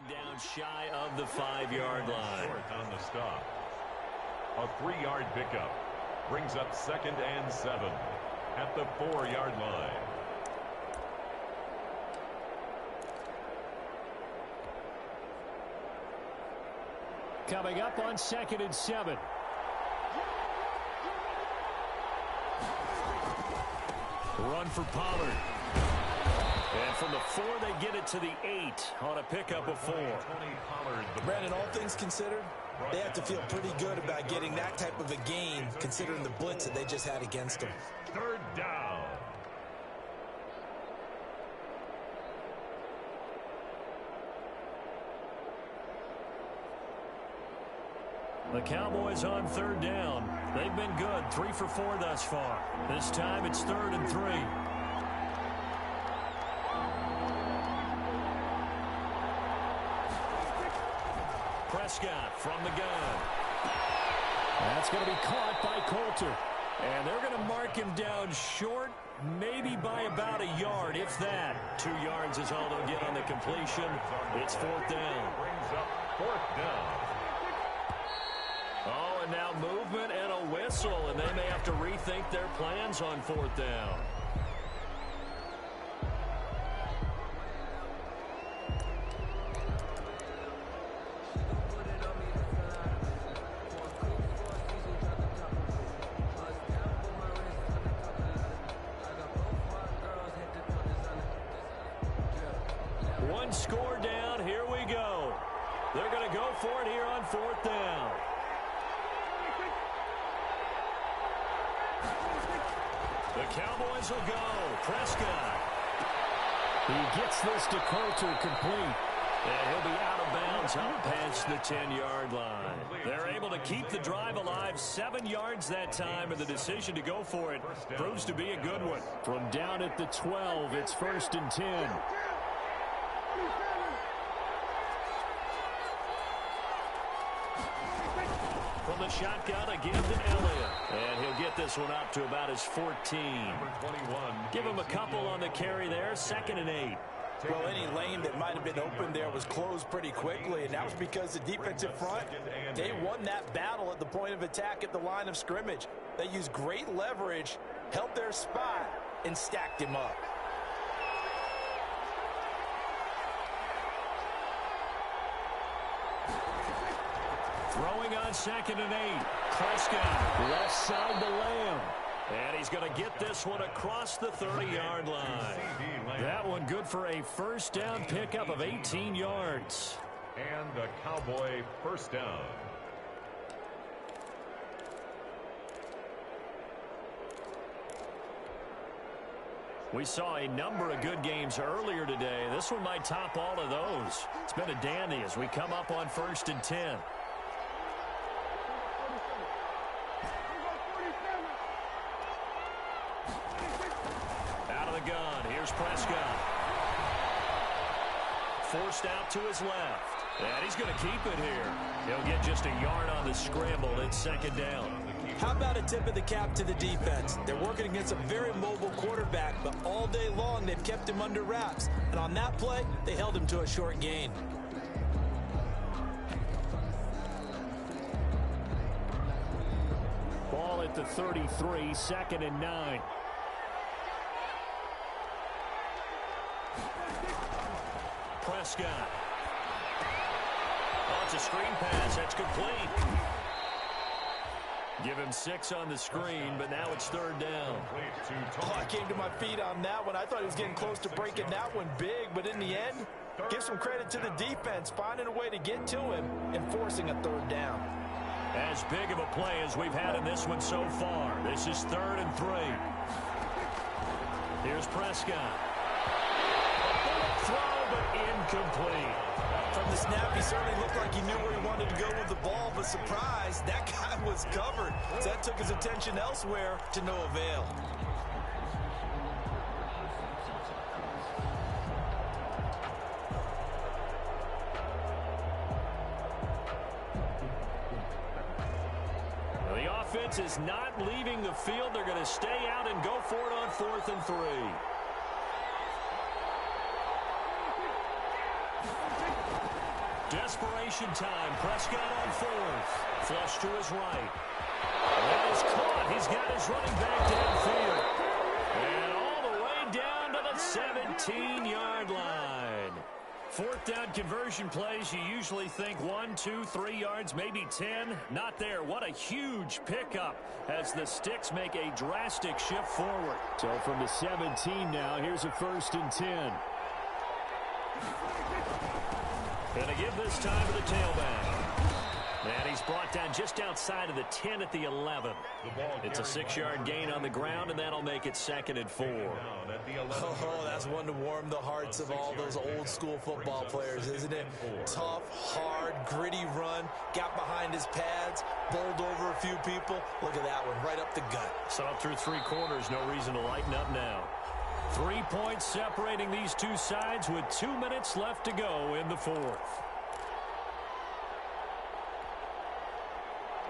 Down shy of the 5-yard line. Short on the stop. A 3-yard pickup brings up 2nd and 7 at the 4-yard line. Coming up on 2nd and 7. Run for Pollard. And from the 4, they get it to the 8 on a pickup of 4. Brandon, all things considered, they have to feel pretty good about getting that type of a gain, considering the blitz that they just had against them. 3rd down. The Cowboys on 3rd down. They've been good, 3 for 4 thus far. This time it's 3rd and 3. Prescott from the gun. That's going to be caught by Coulter. And they're going to mark him down short, maybe by about a yard, if that. 2 yards is all they'll get on the completion. It's 4th down. Brings up 4th down. Oh, and now movement and a whistle, and they may have to rethink their plans on 4th down. One score down. Here we go. They're going to go for it here on 4th down. The Cowboys will go. Prescott. He gets this to Coulter complete. And he'll be out of bounds out past the 10-yard line. They're able to keep the drive alive 7 yards that time, and the decision to go for it proves to be a good one. From down at the 12, it's 1st and 10. From the shotgun, a give to Elliott. And he'll get this one up to about his 14. Number 21. Give him a couple on the carry there. 2nd and 8. Well, any lane that might have been open there was closed pretty quickly, and that was because the defensive front, they won that battle at the point of attack at the line of scrimmage. They used great leverage, held their spot, and stacked him up. Throwing on 2nd and 8. Prescott, left side to Lamb. And he's going to get this one across the 30-yard line. That one good for a first down pickup of 18 yards. And a Cowboy first down. We saw a number of good games earlier today. This one might top all of those. It's been a dandy as we come up on 1st and 10. Gun. Here's Prescott. Forced out to his left. And he's going to keep it here. He'll get just a yard on the scramble. It's 2nd down. How about a tip of the cap to the defense? They're working against a very mobile quarterback, but all day long they've kept him under wraps. And on that play, they held him to a short gain. Ball at the 33, 2nd and 9. Prescott. Oh, it's a screen pass. That's complete. Give him 6 on the screen, but now it's 3rd down. Oh, I came to my feet on that one. I thought he was getting close to breaking that one big, but in the end, give some credit to the defense, finding a way to get to him and forcing a 3rd down. As big of a play as we've had in this one so far. This is 3rd and 3. Here's Prescott. Throw, but incomplete. From the snap, he certainly looked like he knew where he wanted to go with the ball, but surprise, that guy was covered. So that took his attention elsewhere to no avail. The offense is not leaving the field. They're going to stay out and go for it on 4th and 3. Desperation time. Prescott on 4th. Flush to his right. That is caught. He's got his running back downfield. And all the way down to the 17-yard line. 4th down conversion plays, you usually think 1, 2, 3 yards, maybe 10. Not there. What a huge pickup as the Sticks make a drastic shift forward. So from the 17 now, here's a 1st and 10. Going to give this time to the tailback. And he's brought down just outside of the 10 at the 11. It's a 6-yard gain on the ground, and that'll make it 2nd and 4. Oh, that's one to warm the hearts of all those old-school football players, isn't it? Tough, hard, gritty run, got behind his pads, bowled over a few people. Look at that one, right up the gut. So up through 3 quarters, no reason to lighten up now. 3 points separating these two sides with 2 minutes left to go in the 4th.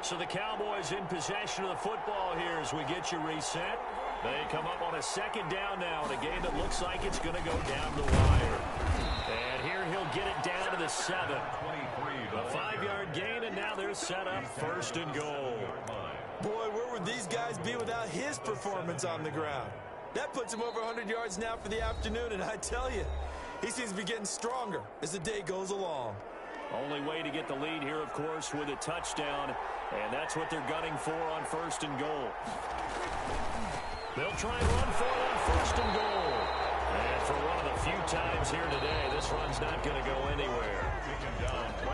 So the Cowboys in possession of the football here as we get you reset. They come up on a 2nd down now in a game that looks like it's going to go down the wire. And here he'll get it down to the 7. A 5-yard gain, and now they're set up 1st and goal. Boy, where would these guys be without his performance on the ground? That puts him over 100 yards now for the afternoon, and I tell you, he seems to be getting stronger as the day goes along. Only way to get the lead here, of course, with a touchdown, and that's what they're gunning for on 1st and goal. They'll try and run for it on 1st and goal. And for one of the few times here today, this run's not going to go anywhere.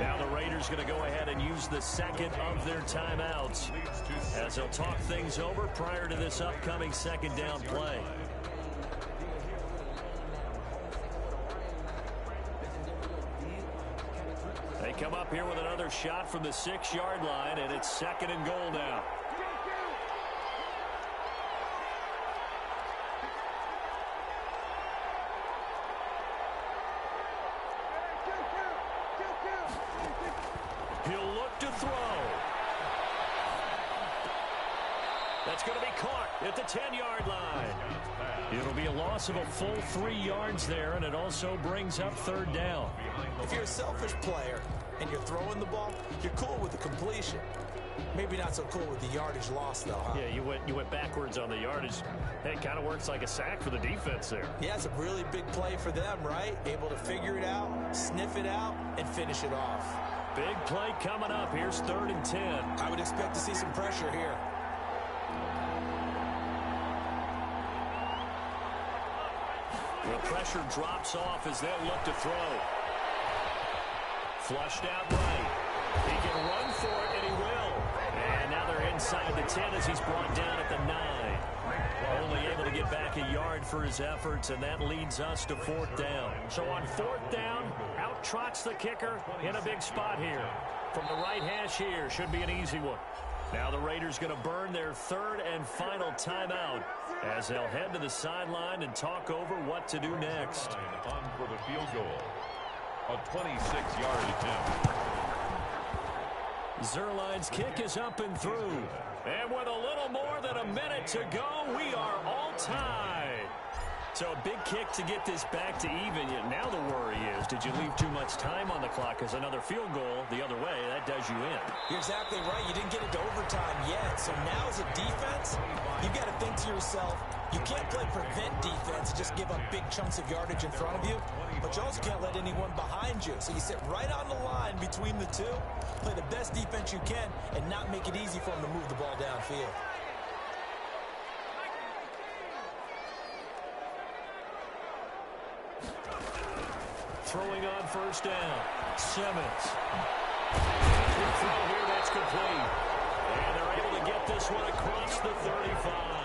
Now the Raiders going to go ahead and use the 2nd of their timeouts as they'll talk things over prior to this upcoming 2nd down play. They come up here with another shot from the 6-yard line, and it's 2nd and goal now. He'll look to throw. That's going to be caught at the 10-yard line. It'll be a loss of a full 3 yards there, and it also brings up third down. If you're a selfish player and you're throwing the ball, you're cool with the completion. Maybe not so cool with the yardage loss, though, huh? Yeah, you went backwards on the yardage. It kind of works like a sack for the defense there. Yeah, it's a really big play for them, right? Able to figure it out, sniff it out, and finish it off. Big play coming up. Here's 3rd and 10. I would expect to see some pressure here. The pressure drops off as they'll look to throw. Flushed out right. He can run for it, and he will. And now they're inside the 10 as he's brought down at the 9. Only able to get back a yard for his efforts, and that leads us to 4th down. So on 4th down, out trots the kicker in a big spot here. From the right hash here, should be an easy one. Now the Raiders going to burn their 3rd and final timeout as they'll head to the sideline and talk over what to do next. On for the field goal. A 26-yard attempt. Zerline's kick is up and through. And with a little more than a minute to go, we are all tied. So a big kick to get this back to even. Yet now the worry is, did you leave too much time on the clock? Because another field goal the other way, that does you in. You're exactly right. You didn't get it to overtime yet. So now as a defense, you've got to think to yourself, you can't play prevent defense, just give up big chunks of yardage in front of you. But you also can't let anyone behind you. So you sit right on the line between the two, play the best defense you can, and not make it easy for them to move the ball downfield. Throwing on 1st down. Simmons. Good throw here, that's complete. And they're able to get this one across the 35.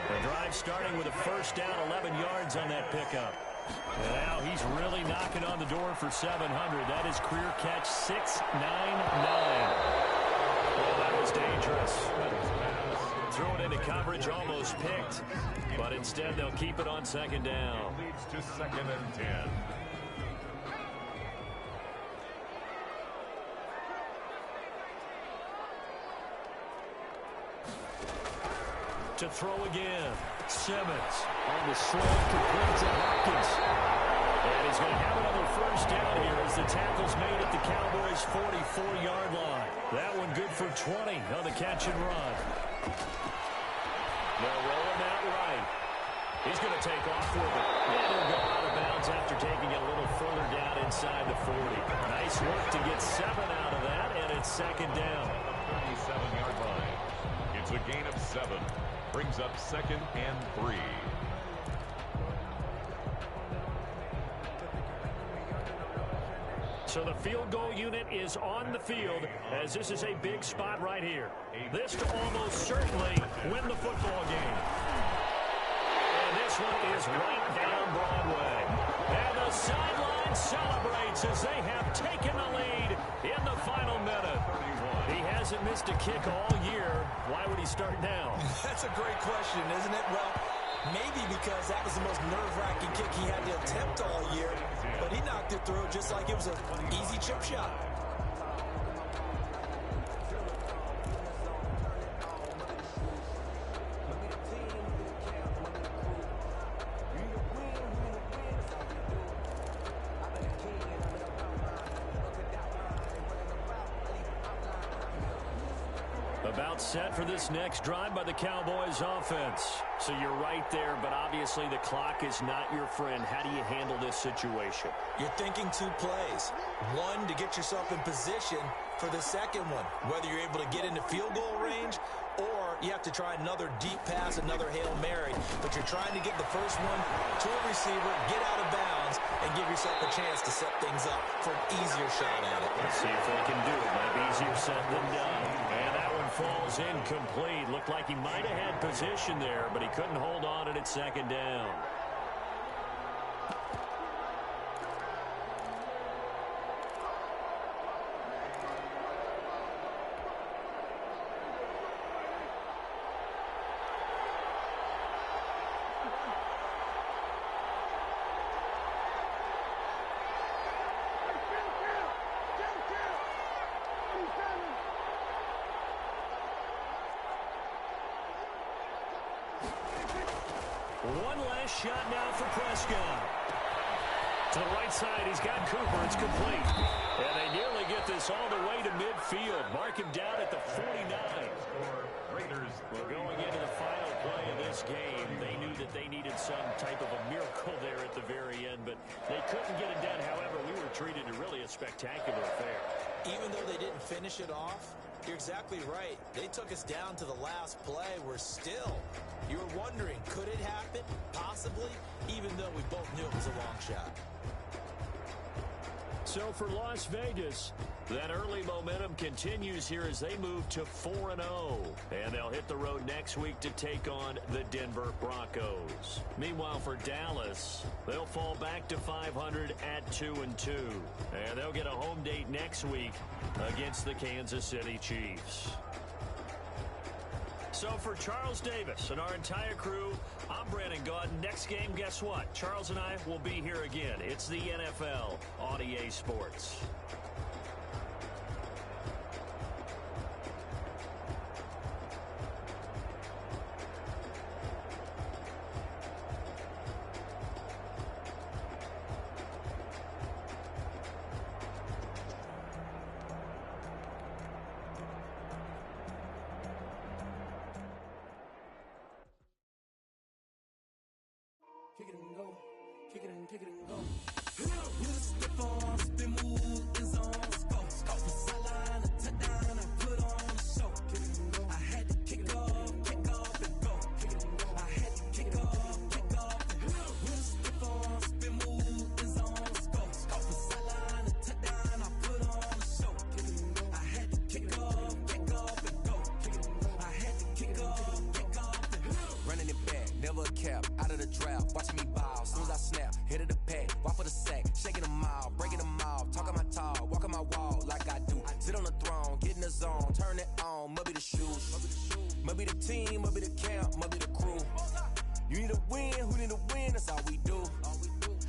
The drive starting with a 1st down, 11 yards on that pickup. And now he's really knocking on the door for 700. That is career catch 699. Oh, that was dangerous. Throw it into coverage, almost picked. But instead, they'll keep it on 2nd down. Leads to 2nd and 10. To throw again. Simmons on the slant, complete to Hopkins. And he's going to have another 1st down here as the tackle's made at the Cowboys' 44-yard line. That one good for 20 on the catch and run. They'll roll him out right. He's going to take off with it. And he'll go out of bounds after taking it a little further down inside the 40. Nice work to get 7 out of that, and it's 2nd down. 37-yard line. It's a gain of 7. Brings up 2nd and 3. So the field goal unit is on the field as this is a big spot right here. This to almost certainly win the football game. And this one is right down Broadway. And the sideline celebrates as they have taken the lead in the final minute. He hasn't missed a kick all year. Why would he start now? That's a great question, isn't it? Well, maybe because that was the most nerve-wracking kick he had to attempt all year. But he knocked it through just like it was an easy chip shot. About set for this next drive by the Cowboys offense. So you're right there, but obviously the clock is not your friend. How do you handle this situation? You're thinking 2 plays. One, to get yourself in position for the second one, whether you're able to get into field goal range or you have to try another deep pass, another Hail Mary. But you're trying to get the first one to a receiver, get out of bounds, and give yourself a chance to set things up for an easier shot at it. Let's see if they can do it. Might be easier said than done. And that one falls incomplete. Looked like he might have had position there, but he couldn't hold on at 2nd down. One last shot now for Prescott. To the right side, he's got Cooper. It's complete. And they nearly get this all the way to midfield. Mark him down at the 49. Raiders. Well, going into the final play of this game, they knew that they needed some type of a miracle there at the very end, but they couldn't get it done. However, we were treated to really a spectacular affair. Even though they didn't finish it off, you're exactly right. They took us down to the last play. We're still, you were wondering, could it happen? Possibly, even though we both knew it was a long shot. So for Las Vegas, that early momentum continues here as they move to 4-0. And they'll hit the road next week to take on the Denver Broncos. Meanwhile, for Dallas, they'll fall back to 500 at 2-2. And they'll get a home date next week against the Kansas City Chiefs. So for Charles Davis and our entire crew, I'm Brandon Gaudin. Next game, guess what? Charles and I will be here again. It's the NFL on EA Sports. Kick it and go. Kick it and go. With a stiff on, spin move, end zone, scope. From sideline to touchdown, I put on a show. Kick it and go. I had to kick off and go. Kick it and go. I had to kick off and go. With a stiff on, spin move, end zone, scope. From sideline to touchdown, I put on a show. Kick it and go. I had to kick off and go. Kick it and go. I had to kick off and go. Running it back, never a cap, out of the draft. Watching me ball, soon as I snap, hit of the pack, walk for the sack, shaking them all, breaking them off, talking my talk, walking my wall like I do. Sit on the throne, get in the zone, turn it on, must be the shoes, must be the team, must be the camp, must be the crew. You need a win, who need a win, that's all we do.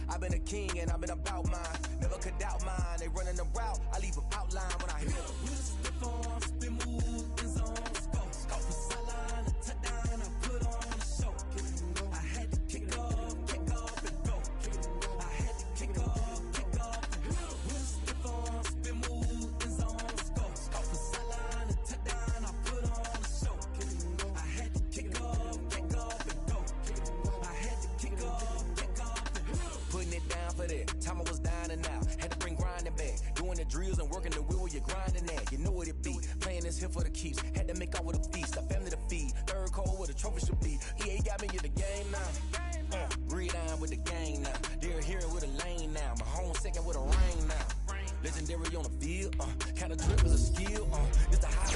I've been a king and I've been about mine, never could doubt mine. They running the route, I leave them outline when I hit them. With a stiff on, spin move, end zone, scope from sideline to touchdown, I put on a show. I had to kick off and go. I had to kick off and go. With a stiff on, spin move, end zone, scope from sideline to touchdown, I put on a show. I had to kick off and go. I had to kick off and go. Putting it down for that, time I was down and out. Had to bring grinding back, doing the drills and working the wheel where you're grinding at. You know what it be, playing this here for the keeps. Had to make out with a feast, a family to feed. Third cold where the trophy should be. EA got me in the game now. Read on with the game now. They're here with a lane now. My home second with a rain now. Legendary on the field, kind of drip is a skill. It's the high